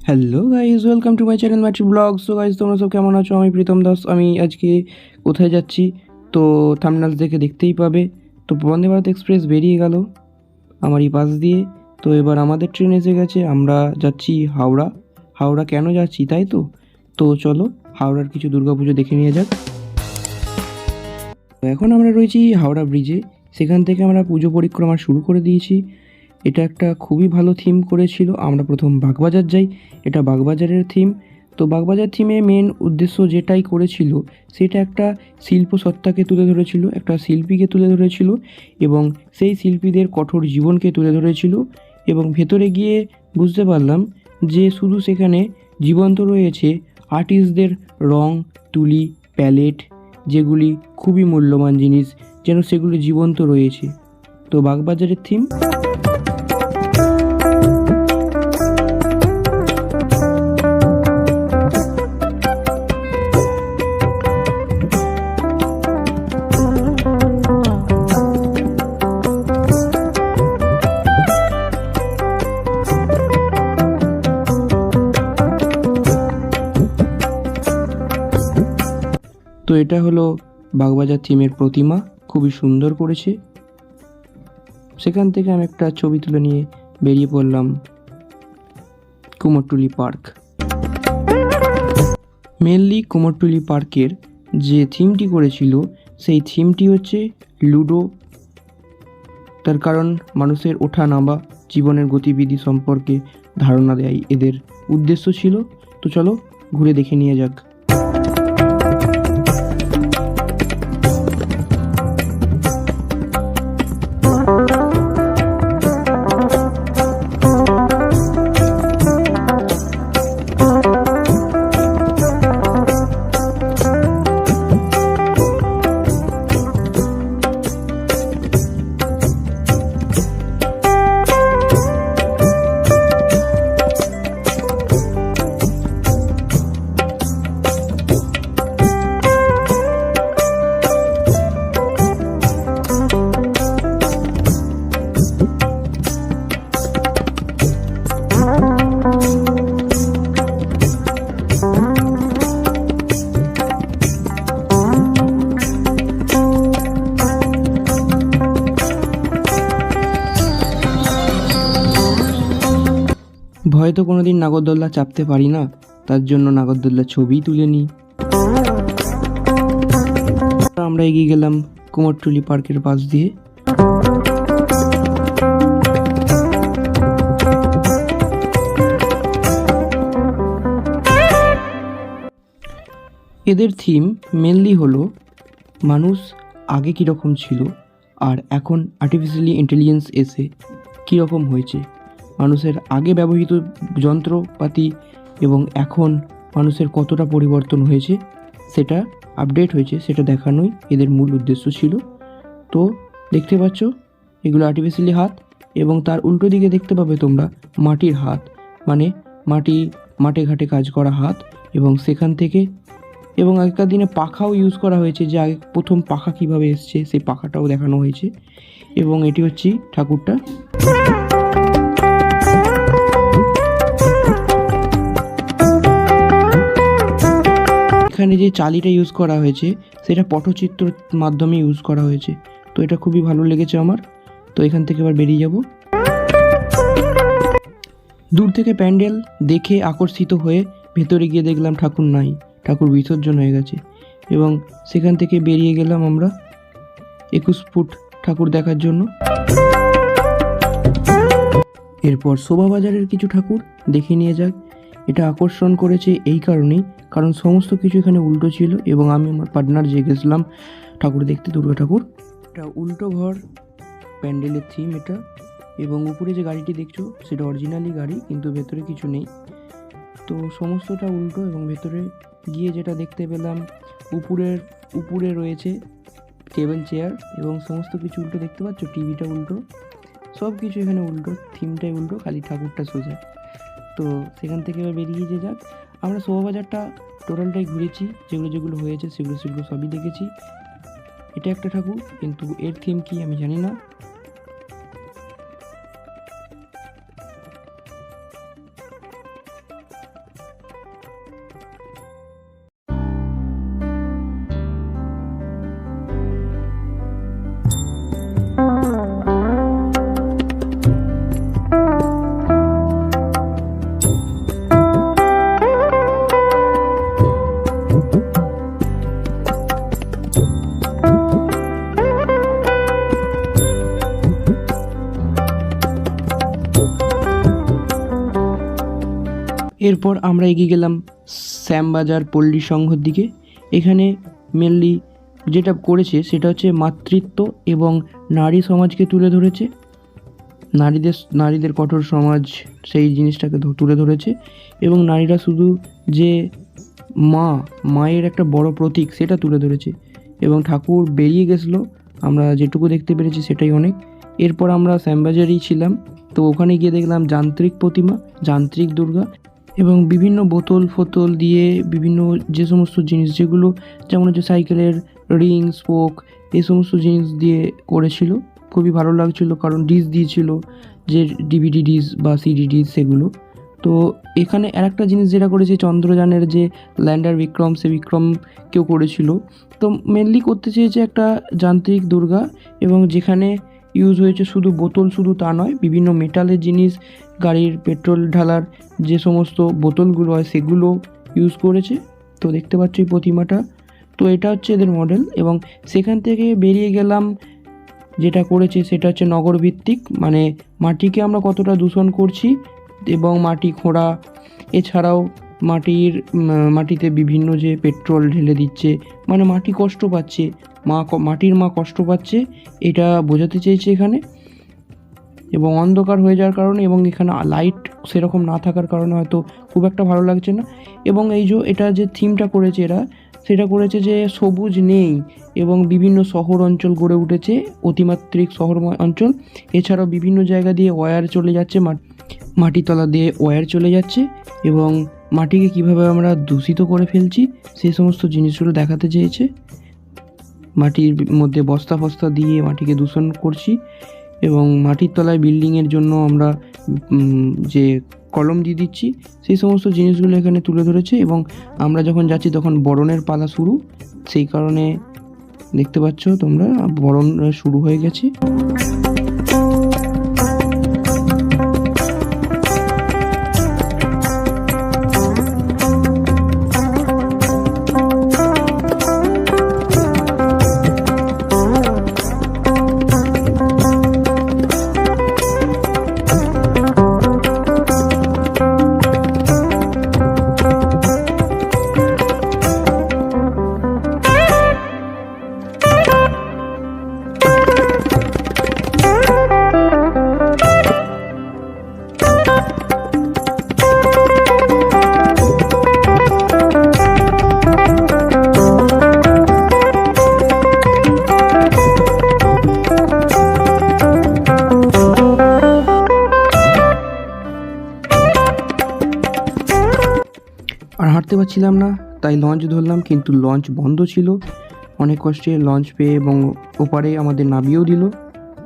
Hello guys, welcome to my channel Matri blog. So guys, তোমরা সব কেমন আছো? আমি প্রীতম দাস। আমি আজকে কোথায় যাচ্ছি তো থাম্বনেল দেখে দেখতেই পাবে। তো বন্দে ভারত এক্সপ্রেস বেরিয়ে গেল আমারই পাশ দিয়ে। তো এবার আমাদের ট্রেন এসে গেছে, আমরা যাচ্ছি হাওড়া। হাওড়া কেন যাচ্ছি তাই তো? তো চলো হাওড়ার কিছু দুর্গাপুজো দেখে নিয়ে যাক। তো এখন আমরা রয়েছি হাওড়া ব্রিজে, সেখান থেকে আমরা পুজো পরিক্রমা শুরু করে দিয়েছি। এটা একটা খুবই ভালো থিম করেছিল। আমরা প্রথম বাগবাজার যাই, এটা বাগবাজারের থিম। তো বাগবাজার থিমে মেন উদ্দেশ্য যেটাই করেছিল সেটা একটা শিল্প সত্তাকে তুলে ধরেছিল, একটা শিল্পীকে তুলে ধরেছিল এবং সেই শিল্পীদের কঠোর জীবনকে তুলে ধরেছিল। এবং ভেতরে গিয়ে বুঝতে পারলাম যে শুধু সেখানে জীবন্ত রয়েছে আর্টিস্টদের রং, তুলি, প্যালেট, যেগুলি খুবই মূল্যবান জিনিস, যেন সেগুলো জীবন্ত রয়েছে। তো বাগবাজারের থিম। তো এটা হলো বাগবাজার থিমের প্রতিমা, খুবই সুন্দর করেছে। সেখান থেকে আমি একটা ছবি তুলে নিয়ে বেরিয়ে পড়লাম কুমোরটুলি পার্ক। মেনলি কুমোরটুলি পার্কের যে থিমটি করেছিল সেই থিমটি হচ্ছে লুডো। তার কারণ মানুষের ওঠা নামা, জীবনের গতিবিধি সম্পর্কে ধারণা দেয় এদের উদ্দেশ্য ছিল। তো চলো ঘুরে দেখে নিয়ে যাক। ভয়তো কোনোদিন নাগরদোল্লা চাপতে পারি না, তার জন্য নাগরদোল্লার ছবি তুলে নিই। আমরা এগিয়ে গেলাম কুমোরটুলি পার্কের পাশ দিয়ে। এদের থিম মেনলি হলো মানুষ আগে কীরকম ছিল আর এখন আর্টিফিশিয়ালি ইন্টেলিজেন্স এসে কীরকম হয়েছে। মানুষের আগে ব্যবহৃত যন্ত্রপাতি এবং এখন মানুষের কতটা পরিবর্তন হয়েছে, সেটা আপডেট হয়েছে, সেটা দেখানোই এদের মূল উদ্দেশ্য ছিল। তো দেখতে পাচ্ছ এগুলো আর্টিফিশিয়ালি হাত, এবং তার উল্টো দিকে দেখতে পাবে তোমরা মাটির হাত, মানে মাঠে ঘাটে কাজ করা হাত। এবং সেখান থেকে এবং আগেকার দিনে পাখাও ইউজ করা হয়েছে, যে আগে প্রথম পাখা কিভাবে এসছে সেই পাখাটাও দেখানো হয়েছে। এবং এটি হচ্ছে ঠাকুরটা। এখানে যে চালিটা ইউজ করা হয়েছে সেটা পটচিত্র মাধ্যমে ইউজ করা হয়েছে। তো এটা খুবই ভালো লেগেছে আমার। তো এখান থেকে এবার বেরিয়ে যাব। দূর থেকে প্যান্ডেল দেখে আকর্ষিত হয়ে ভেতরে গিয়ে দেখলাম ঠাকুর নাই, ঠাকুর বিসর্জন হয়ে গেছে। এবং সেখান থেকে বেরিয়ে গেলাম আমরা 21 ফুট ঠাকুর দেখার জন্য। এরপর শোভাবাজারের কিছু ঠাকুর দেখে নিয়ে যাক। এটা আকর্ষণ করেছে এই কারণেই, কারণ সমস্ত কিছু এখানে উল্টো ছিল এবং আমি আমার পার্টনার যে গেছিলাম ঠাকুর দেখতে, দুর্গা ঠাকুর। এটা উল্টো ঘর প্যান্ডেলের থিম এটা। এবং উপরে যে গাড়িটি দেখছো সেটা অরিজিনালি গাড়ি, কিন্তু ভেতরে কিছু নেই। তো সমস্তটা উল্টো। এবং ভেতরে গিয়ে যেটা দেখতে পেলাম, উপরে রয়েছে টেবিল চেয়ার এবং সমস্ত কিছু উল্টো দেখতে পাচ্ছ, টিভিটা উল্টো, সব কিছু এখানে উল্টো, থিমটাই উল্টো, খালি ঠাকুরটা সোজা। তো সেখান থেকে এবার বেরিয়ে যে যাক। আমরা শোভাবাজারটা টোটালটাই ঘুরেছি, যেগুলো হয়েছে সেগুলো সবই দেখেছি। এটা একটা ঠাকুর, কিন্তু এর থিম কি আমি জানি না। এরপর আমরা এগিয়ে গেলাম শ্যামবাজার পল্লী সংঘর দিকে। এখানে মেনলি যেটা করেছে সেটা হচ্ছে মাতৃত্ব এবং নারী সমাজকে তুলে ধরেছে, নারীদের কঠোর সমাজ সেই জিনিসটাকে তুলে ধরেছে। এবং নারীরা শুধু যে মায়ের একটা বড় প্রতীক সেটা তুলে ধরেছে। এবং ঠাকুর বেরিয়ে গেছিলো, আমরা যেটুকু দেখতে পেরেছি সেটাই অনেক। এরপর আমরা শ্যামবাজারেই ছিলাম, তো ওখানে গিয়ে দেখলাম যান্ত্রিক প্রতিমা, যান্ত্রিক দুর্গা এবং বিভিন্ন বোতল ফোতল দিয়ে বিভিন্ন যে সমস্ত জিনিস যেগুলো যেমন হচ্ছে সাইকেলের রিং স্পোক এই সমস্ত জিনিস দিয়ে করেছিল। খুবই ভালো লাগছিলো কারণ ডিশ দিয়েছিল, যে ডিভিডি ডিশ বা সিডি ডিশ সেগুলো। তো এখানে আরেকটা জিনিস যেটা করেছে চন্দ্রযানের যে ল্যান্ডার বিক্রম, সে বিক্রম কেউ করেছিল। তো মেনলি করতে চেয়েছে একটা যান্ত্রিক দুর্গা, এবং যেখানে ইউজ হয়েছে শুধু বোতল, শুধু তা নয়, বিভিন্ন মেটালের জিনিস, গাড়ির পেট্রোল ঢালার যে সমস্ত বোতলগুলো হয় সেগুলো ইউজ করেছে। তো দেখতে পাচ্ছ এই প্রতিমাটা, তো এটা হচ্ছে এদের মডেল। এবং সেখান থেকে বেরিয়ে গেলাম, যেটা করেছে সেটা হচ্ছে নগরভিত্তিক, মানে মাটিকে আমরা কতটা দূষণ করছি এবং মাটি খোঁড়া, এছাড়াও মাটিতে বিভিন্ন যে পেট্রোল ঢেলে দিচ্ছে, মানে মাটি কষ্ট পাচ্ছে, মাটির মা কষ্ট পাচ্ছে, এটা বোঝাতে চেয়েছে এখানে। এবং অন্ধকার হয়ে যাওয়ার কারণে এবং এখানে লাইট সেরকম না থাকার কারণে হয়তো খুব একটা ভালো লাগছে না। এবং এই যে এটা যে থিমটা করেছে এরা, সেটা করেছে যে সবুজ নেই এবং বিভিন্ন শহর অঞ্চল গড়ে উঠেছে, অতিমাত্রিক শহর অঞ্চল। এছাড়াও বিভিন্ন জায়গা দিয়ে ওয়্যার চলে যাচ্ছে, মাটির তলা দিয়ে ওয়্যার চলে যাচ্ছে, এবং মাটিকে কিভাবে আমরা দূষিত করে ফেলছি সেই সমস্ত জিনিসগুলো দেখাতে চেয়েছে। মাটির মধ্যে বস্তা ফস্তা দিয়ে মাটিকে দূষণ করছি, এবং মাটির তলায় বিল্ডিংয়ের জন্য আমরা যে কলম দিয়ে দিচ্ছি, সেই সমস্ত জিনিসগুলো এখানে তুলে ধরেছে। এবং আমরা যখন যাচ্ছি তখন বরণের পালা শুরু, সেই কারণে দেখতে পাচ্ছ তোমরা বরণ শুরু হয়ে গেছে। আর হাঁটতে পারছিলাম না, তাই লঞ্চ ধরলাম, কিন্তু লঞ্চ বন্ধ ছিল। অনেক কষ্টে লঞ্চ পেয়ে এবং ওপারে আমাদের নামিয়েও দিল,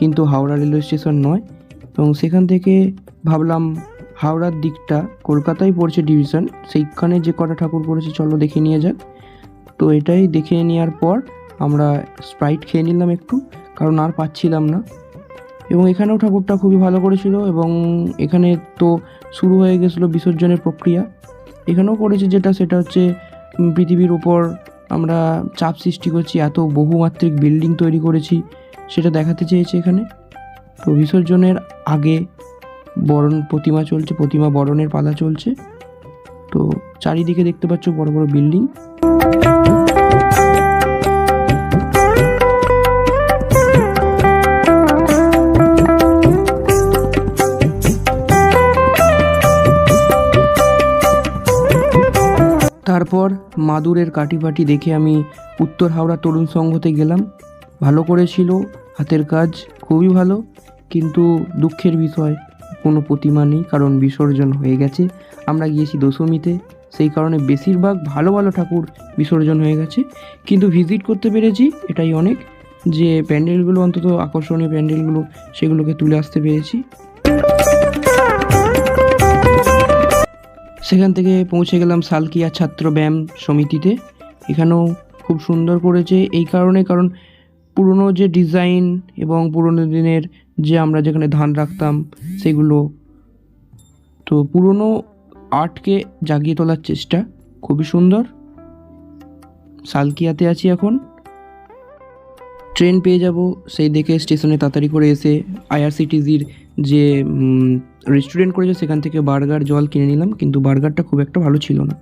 কিন্তু হাওড়া রেলওয়ে স্টেশন নয়। এবং সেখান থেকে ভাবলাম হাওড়ার দিকটা কলকাতায় পড়ছে ডিভিশন, সেইখানে যে কটা ঠাকুর পড়েছে চলো দেখে নিয়ে যাক। তো এটাই দেখে নেওয়ার পর আমরা স্প্রাইট খেয়ে নিলাম একটু, কারণ আর পাচ্ছিলাম না। এবং এখানেও ঠাকুরটা খুবই ভালো করেছিল, এবং এখানে তো শুরু হয়ে গেছিলো বিসর্জনের প্রক্রিয়া। এখানেও করেছে সেটা হচ্ছে পৃথিবীর উপর আমরা চাপ সৃষ্টি করছি, এত বহুমাত্রিক বিল্ডিং তৈরি করেছি, সেটা দেখাতে চেয়েছে এখানে। তো বিসর্জনের আগে প্রতিমা চলছে, প্রতিমা বরণের পালা চলছে। তো চারিদিকে দেখতে পাচ্ছ বড় বড় বিল্ডিং। তারপর মাদুরের কাটিপাটি দেখে আমি উত্তর হাওড়া তরুণ সংঘতে গেলাম। ভালো করেছিল, হাতের কাজ খুবই ভালো, কিন্তু দুঃখের বিষয় কোনো প্রতিমা নেই, কারণ বিসর্জন হয়ে গেছে। আমরা গিয়েছি দশমীতে, সেই কারণে বেশিরভাগ ভালো ভালো ঠাকুর বিসর্জন হয়ে গেছে। কিন্তু ভিজিট করতে পেরেছি, এটাই অনেক, যে প্যান্ডেলগুলো অন্তত আকর্ষণীয় প্যান্ডেলগুলো সেগুলোকে তুলে আসতে পেরেছি। সেখান থেকে পৌঁছে গেলাম সালকিয়া ছাত্র ব্যায়াম সমিতিতে। এখানেও খুব সুন্দর করেছে এই কারণে, কারণ পুরনো যে ডিজাইন এবং পুরনো দিনের যে আমরা যেখানে ধান রাখতাম সেগুলো, তো পুরনো আর্টকে জাগিয়ে তোলার চেষ্টা, খুবই সুন্দর। সালকিয়াতে আছি এখন। ট্রেন পেয়ে যাব সেই দেখে স্টেশনে তাড়াতাড়ি করে এসে আইআরসিটিসির যে রেস্টুরেন্ট করেছে সেখান থেকে বার্গার জল কিনে নিলাম, কিন্তু বার্গারটা খুব একটা ভালো ছিল না।